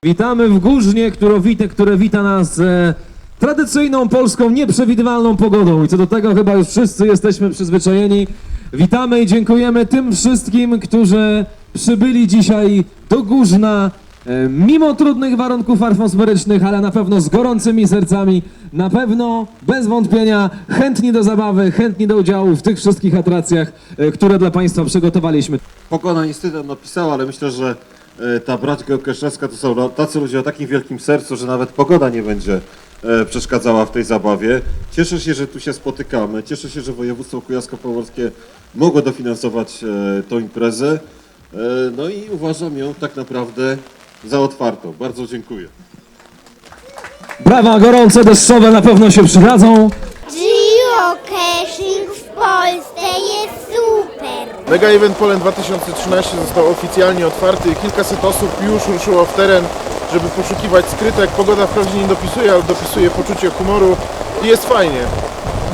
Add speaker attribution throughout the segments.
Speaker 1: Witamy w Górznie, które wita nas tradycyjną polską, nieprzewidywalną pogodą i co do tego chyba już wszyscy jesteśmy przyzwyczajeni. Witamy i dziękujemy tym wszystkim, którzy przybyli dzisiaj do Górzna mimo trudnych warunków atmosferycznych, ale na pewno z gorącymi sercami, na pewno bez wątpienia chętni do zabawy, chętni do udziału w tych wszystkich atrakcjach, które dla Państwa przygotowaliśmy.
Speaker 2: Pogoda niestety napisała, ale myślę, że ta brać geokeszewska to są tacy ludzie o takim wielkim sercu, że nawet pogoda nie będzie przeszkadzała w tej zabawie. Cieszę się, że tu się spotykamy. Cieszę się, że województwo kujawsko-pomorskie mogło dofinansować tą imprezę. No i uważam ją tak naprawdę za otwartą. Bardzo dziękuję.
Speaker 1: Brawa gorące, deszczowe na pewno się przydadzą.
Speaker 3: Geocaching w Polsce jest super!
Speaker 4: Mega Event Poland 2013 został oficjalnie otwarty. Kilkaset osób już ruszyło w teren, żeby poszukiwać skrytek. Pogoda wprawdzie nie dopisuje, ale dopisuje poczucie humoru i jest fajnie.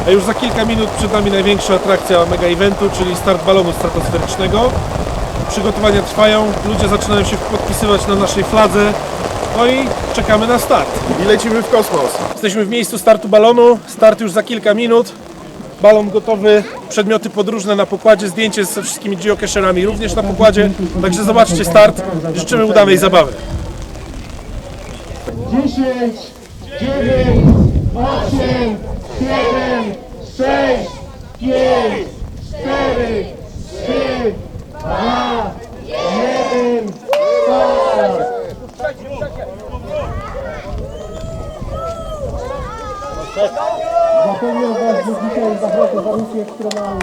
Speaker 5: A już za kilka minut przed nami największa atrakcja mega eventu, czyli start balonu stratosferycznego. Przygotowania trwają, ludzie zaczynają się podpisywać na naszej fladze, no i czekamy na start.
Speaker 4: I lecimy w kosmos.
Speaker 5: Jesteśmy w miejscu startu balonu, start już za kilka minut. Balon gotowy, przedmioty podróżne na pokładzie, zdjęcie ze wszystkimi geocacherami również na pokładzie. Także zobaczcie start, życzymy udanej zabawy.
Speaker 6: 10, 9, 8, 7, 6, 5, 4, 3, 2, 1, start! Zapewniam Was, że dzisiaj zachodzą warunki ekstremalne.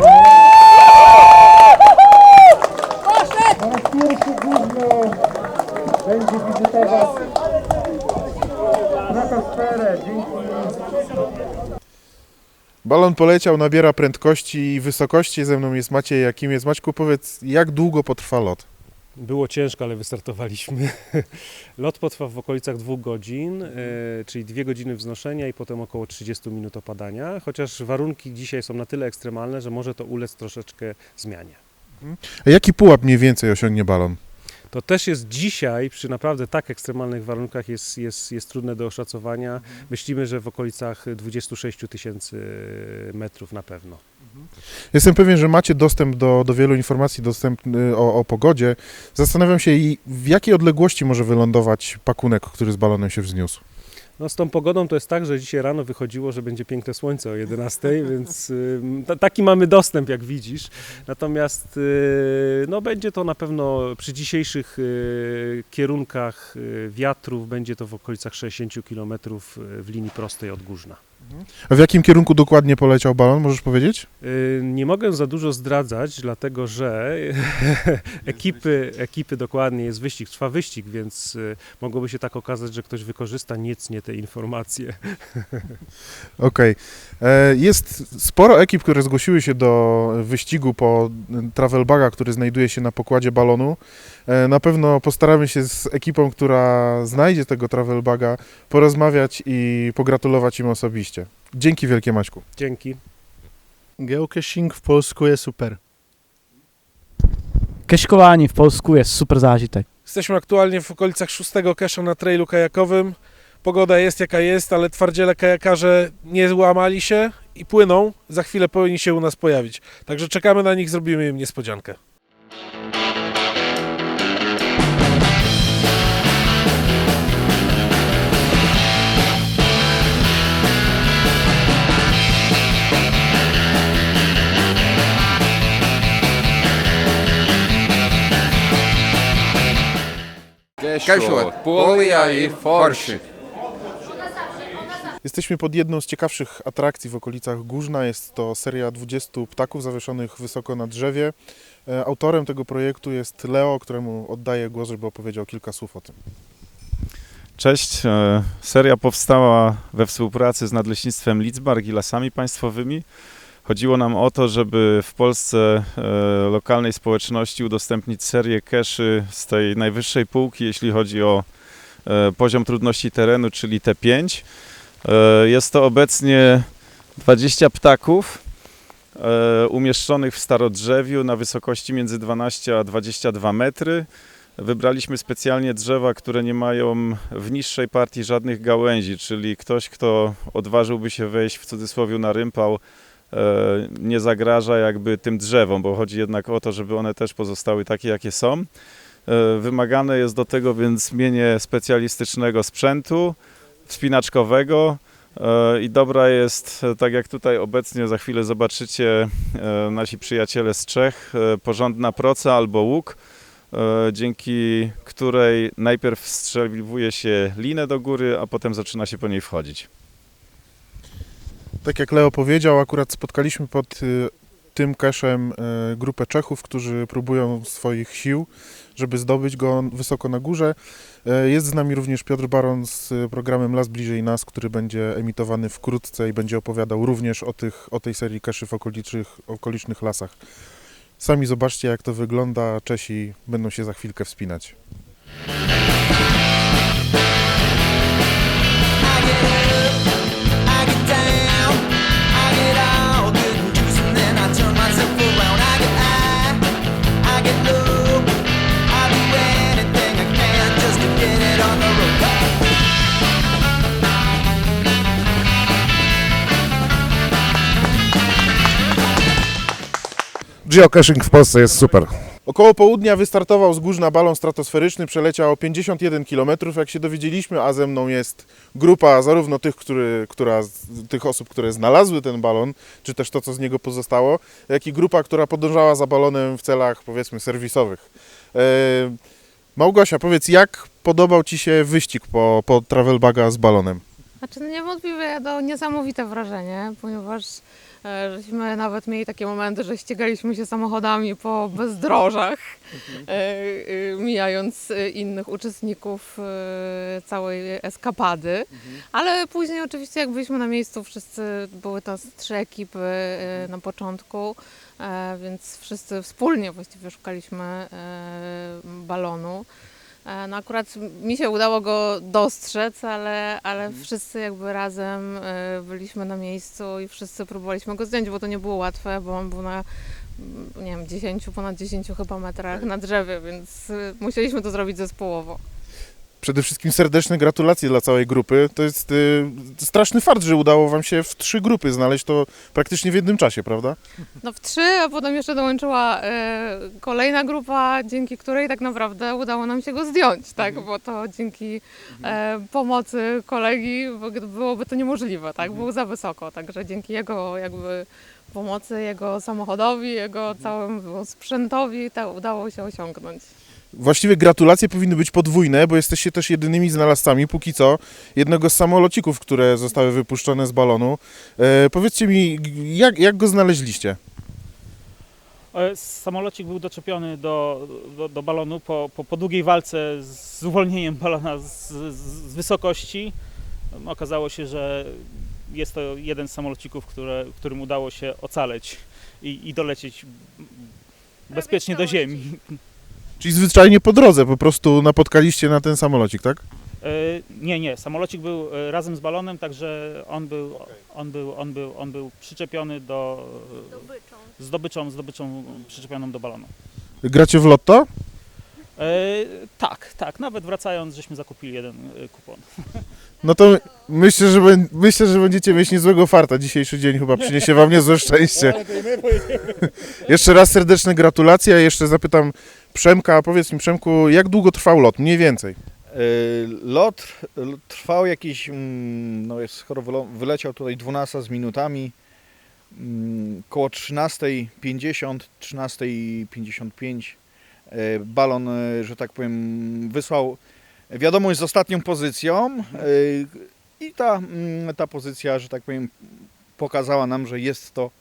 Speaker 6: Po raz pierwszy Górzno będzie wizytować stratosferę. Dzięki.
Speaker 4: Balon poleciał, nabiera prędkości i wysokości. Ze mną jest Maciej Jakimiec. Maćku, powiedz, jak długo potrwa lot?
Speaker 5: Było ciężko, ale wystartowaliśmy. Lot potrwa w okolicach 2 godzin, czyli 2 godziny wznoszenia i potem około 30 minut opadania, chociaż warunki dzisiaj są na tyle ekstremalne, że może to ulec troszeczkę zmianie.
Speaker 4: A jaki pułap mniej więcej osiągnie balon?
Speaker 5: To też jest dzisiaj, przy naprawdę tak ekstremalnych warunkach, jest trudne do oszacowania. Myślimy, że w okolicach 26 000 metrów na pewno.
Speaker 4: Jestem pewien, że macie dostęp do wielu informacji o pogodzie. Zastanawiam się, w jakiej odległości może wylądować pakunek, który z balonem się wzniósł.
Speaker 5: No z tą pogodą to jest tak, że dzisiaj rano wychodziło, że będzie piękne słońce o 11, więc taki mamy dostęp, jak widzisz. Natomiast no, będzie to na pewno przy dzisiejszych kierunkach wiatrów, będzie to w okolicach 60 km w linii prostej od Górzna.
Speaker 4: A w jakim kierunku dokładnie poleciał balon, możesz powiedzieć?
Speaker 5: Nie mogę za dużo zdradzać, dlatego że ekipy dokładnie jest wyścig, trwa wyścig, więc mogłoby się tak okazać, że ktoś wykorzysta niecnie te informacje.
Speaker 4: Okej. Jest sporo ekip, które zgłosiły się do wyścigu po travel baga, który znajduje się na pokładzie balonu. Na pewno postaramy się z ekipą, która znajdzie tego travel baga, porozmawiać i pogratulować im osobiście. Dzięki wielkie, Maćku.
Speaker 5: Dzięki.
Speaker 7: Geocaching v Polsku je super. Keškování v Polsku je super zážitek.
Speaker 5: Jesteśmy aktualnie w okolicach 6. kesza na trailu kajakowym. Pogoda jest jaka jest, ale twardziele kajakarze nie łamali się i płyną. Za chwilę powinni się u nas pojawić. Także czekamy na nich, zrobimy im niespodziankę.
Speaker 8: Кайфово, Полия и Форши.
Speaker 4: Jesteśmy pod jedną z ciekawszych atrakcji w okolicach Górzna. Jest to seria 20 ptaków zawieszonych wysoko na drzewie. Autorem tego projektu jest Leo, któremu oddaję głos, żeby opowiedział kilka słów o tym.
Speaker 9: Cześć, seria powstała we współpracy z Nadleśnictwem Lidzbark i Lasami Państwowymi. Chodziło nam o to, żeby w Polsce lokalnej społeczności udostępnić serię cache'y z tej najwyższej półki, jeśli chodzi o poziom trudności terenu, czyli T5. Jest to obecnie 20 ptaków. umieszczonych w starodrzewiu na wysokości między 12 a 22 metry. Wybraliśmy specjalnie drzewa, które nie mają w niższej partii żadnych gałęzi, czyli ktoś, kto odważyłby się wejść w cudzysłowie na rympał, nie zagraża jakby tym drzewom, bo chodzi jednak o to, żeby one też pozostały takie, jakie są. Wymagane jest do tego więc mienie specjalistycznego sprzętu, wspinaczkowego i dobra jest, tak jak tutaj obecnie za chwilę zobaczycie nasi przyjaciele z Czech, porządna proca albo łuk, dzięki której najpierw wstrzeliwuje się linę do góry, a potem zaczyna się po niej wchodzić.
Speaker 4: Tak jak Leo powiedział, akurat spotkaliśmy pod tym keszem grupę Czechów, którzy próbują swoich sił, żeby zdobyć go wysoko na górze. Jest z nami również Piotr Baron z programem Las Bliżej Nas, który będzie emitowany wkrótce i będzie opowiadał również o tej serii keszy w okolicznych lasach. Sami zobaczcie, jak to wygląda. Czesi będą się za chwilkę wspinać.
Speaker 10: Geocaching w Polsce jest super.
Speaker 4: Około południa wystartował z Górzna balon stratosferyczny, przeleciał 51 km, jak się dowiedzieliśmy, a ze mną jest grupa zarówno tych osób, które znalazły ten balon, czy też to, co z niego pozostało, jak i grupa, która podążała za balonem w celach, powiedzmy, serwisowych. Małgosia, powiedz, jak podobał Ci się wyścig po Travel Baga z balonem?
Speaker 11: Znaczy, no niewątpliwie to niesamowite wrażenie, ponieważ żeśmy nawet mieli takie momenty, że ścigaliśmy się samochodami po bezdrożach, mijając innych uczestników całej eskapady. Ale później oczywiście jak byliśmy na miejscu, były to 3 ekipy na początku, więc wszyscy wspólnie właściwie szukaliśmy balonu. No akurat mi się udało go dostrzec, ale wszyscy jakby razem byliśmy na miejscu i wszyscy próbowaliśmy go zdjąć, bo to nie było łatwe, bo on był na, nie wiem, ponad 10 chyba metrach na drzewie, więc musieliśmy to zrobić zespołowo.
Speaker 4: Przede wszystkim serdeczne gratulacje dla całej grupy. To jest straszny fart, że udało Wam się w 3 grupy znaleźć to praktycznie w jednym czasie, prawda?
Speaker 11: No w 3, a potem jeszcze dołączyła kolejna grupa, dzięki której tak naprawdę udało nam się go zdjąć, tak? Bo to dzięki pomocy kolegi byłoby to niemożliwe, tak? Był za wysoko, także dzięki jego jakby pomocy, jego samochodowi, jego całemu sprzętowi udało się osiągnąć.
Speaker 4: Właściwie gratulacje powinny być podwójne, bo jesteście też jedynymi znalazcami, póki co, jednego z samolocików, które zostały wypuszczone z balonu. Powiedzcie mi, jak go znaleźliście?
Speaker 12: Samolocik był doczepiony do balonu po długiej walce z uwolnieniem balona z wysokości. Okazało się, że jest to jeden z samolocików, którym udało się ocaleć i dolecieć bezpiecznie do ziemi.
Speaker 4: Czyli zwyczajnie po drodze po prostu napotkaliście na ten samolocik, tak?
Speaker 12: Nie. Samolocik był razem z balonem, także on był przyczepiony do zdobyczą przyczepioną do balonu.
Speaker 4: Gracie w lotto?
Speaker 12: Tak. Nawet wracając, żeśmy zakupili jeden kupon.
Speaker 4: No to myślę, że będziecie mieć niezłego farta. Dzisiejszy dzień chyba przyniesie Wam niezłe szczęście. Jeszcze raz serdeczne gratulacje. Jeszcze zapytam Przemka, powiedz mi, Przemku, jak długo trwał lot? Mniej więcej.
Speaker 13: Lot trwał jakiś, skoro wyleciał tutaj 12 z minutami, koło 13:50, 13:55 balon, że tak powiem, wysłał wiadomość z ostatnią pozycją i ta pozycja, że tak powiem, pokazała nam, że jest to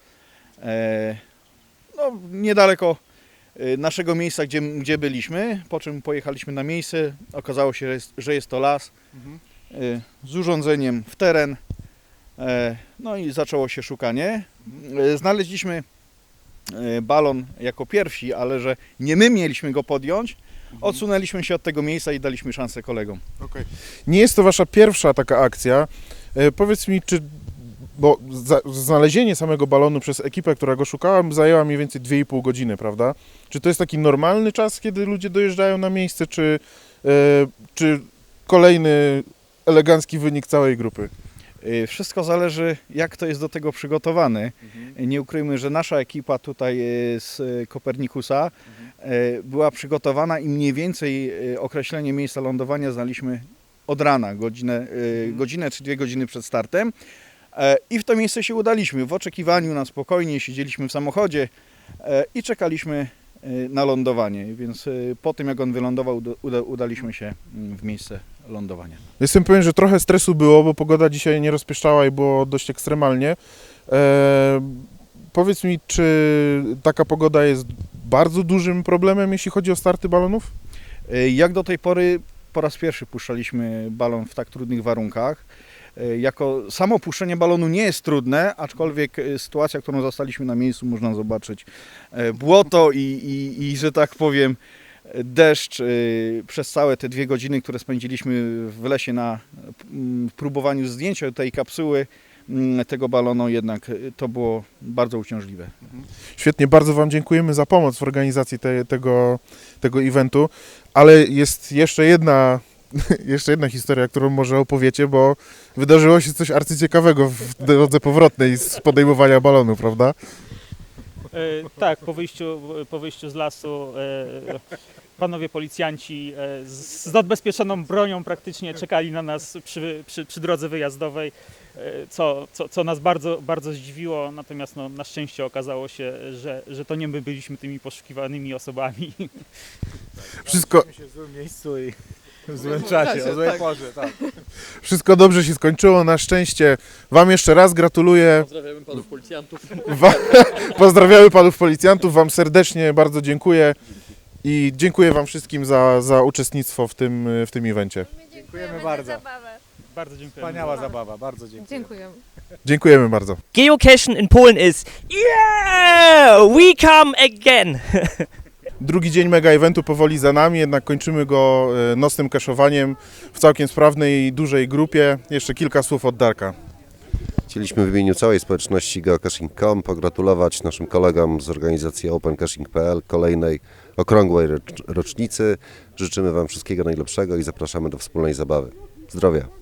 Speaker 13: niedaleko naszego miejsca, gdzie byliśmy, po czym pojechaliśmy na miejsce, okazało się, że jest to las z urządzeniem w teren, no i zaczęło się szukanie. Znaleźliśmy balon jako pierwsi, ale że nie my mieliśmy go podjąć, odsunęliśmy się od tego miejsca i daliśmy szansę kolegom.
Speaker 4: Okay. Nie jest to Wasza pierwsza taka akcja. Powiedz mi, czy bo znalezienie samego balonu przez ekipę, która go szukała, zajęła mniej więcej 2,5 godziny, prawda? Czy to jest taki normalny czas, kiedy ludzie dojeżdżają na miejsce, czy kolejny elegancki wynik całej grupy?
Speaker 13: Wszystko zależy, jak to jest do tego przygotowany. Nie ukrywmy, że nasza ekipa tutaj z Kopernikusa była przygotowana i mniej więcej określenie miejsca lądowania znaliśmy od rana, godzinę czy 2 godziny przed startem. I w to miejsce się udaliśmy. W oczekiwaniu na spokojnie siedzieliśmy w samochodzie i czekaliśmy na lądowanie. Więc po tym, jak on wylądował, udaliśmy się w miejsce lądowania.
Speaker 4: Jestem pewien, że trochę stresu było, bo pogoda dzisiaj nie rozpieszczała i było dość ekstremalnie. Powiedz mi, czy taka pogoda jest bardzo dużym problemem, jeśli chodzi o starty balonów?
Speaker 13: Jak do tej pory po raz pierwszy puszczaliśmy balon w tak trudnych warunkach. Samo puszczenie balonu nie jest trudne, aczkolwiek sytuacja, którą zastaliśmy na miejscu, można zobaczyć błoto i że tak powiem, deszcz przez całe te 2 godziny, które spędziliśmy w lesie na próbowaniu zdjęcia tej kapsuły, tego balonu, jednak to było bardzo uciążliwe.
Speaker 4: Świetnie, bardzo Wam dziękujemy za pomoc w organizacji tego eventu, ale jest jeszcze jedna historia, którą może opowiecie, bo wydarzyło się coś arcyciekawego w drodze powrotnej z podejmowania balonu, prawda?
Speaker 12: Tak, po wyjściu z lasu panowie policjanci z odbezpieczoną bronią praktycznie czekali na nas przy drodze wyjazdowej, co nas bardzo, bardzo zdziwiło, natomiast no, na szczęście okazało się, że to nie my byliśmy tymi poszukiwanymi osobami.
Speaker 4: Wszystko
Speaker 7: w złym miejscu i w złym czasie, o złej porze, tak.
Speaker 4: Wszystko dobrze się skończyło, na szczęście. Wam jeszcze raz gratuluję.
Speaker 7: Pozdrawiamy panów policjantów.
Speaker 4: Pozdrawiamy panów policjantów, Wam serdecznie bardzo dziękuję i dziękuję Wam wszystkim za uczestnictwo w tym evencie.
Speaker 11: Dziękujemy
Speaker 7: bardzo.
Speaker 12: Bardzo dziękuję.
Speaker 7: Wspaniała zabawa, bardzo dziękuję.
Speaker 11: Dziękujemy.
Speaker 4: Dziękujemy bardzo.
Speaker 10: Geocaching in Poland is yeah, we come again.
Speaker 4: Drugi dzień mega eventu powoli za nami, jednak kończymy go nocnym cache'owaniem w całkiem sprawnej i dużej grupie. Jeszcze kilka słów od Darka.
Speaker 14: Chcieliśmy w imieniu całej społeczności geocaching.com pogratulować naszym kolegom z organizacji opencaching.pl kolejnej okrągłej rocznicy. Życzymy Wam wszystkiego najlepszego i zapraszamy do wspólnej zabawy. Zdrowia!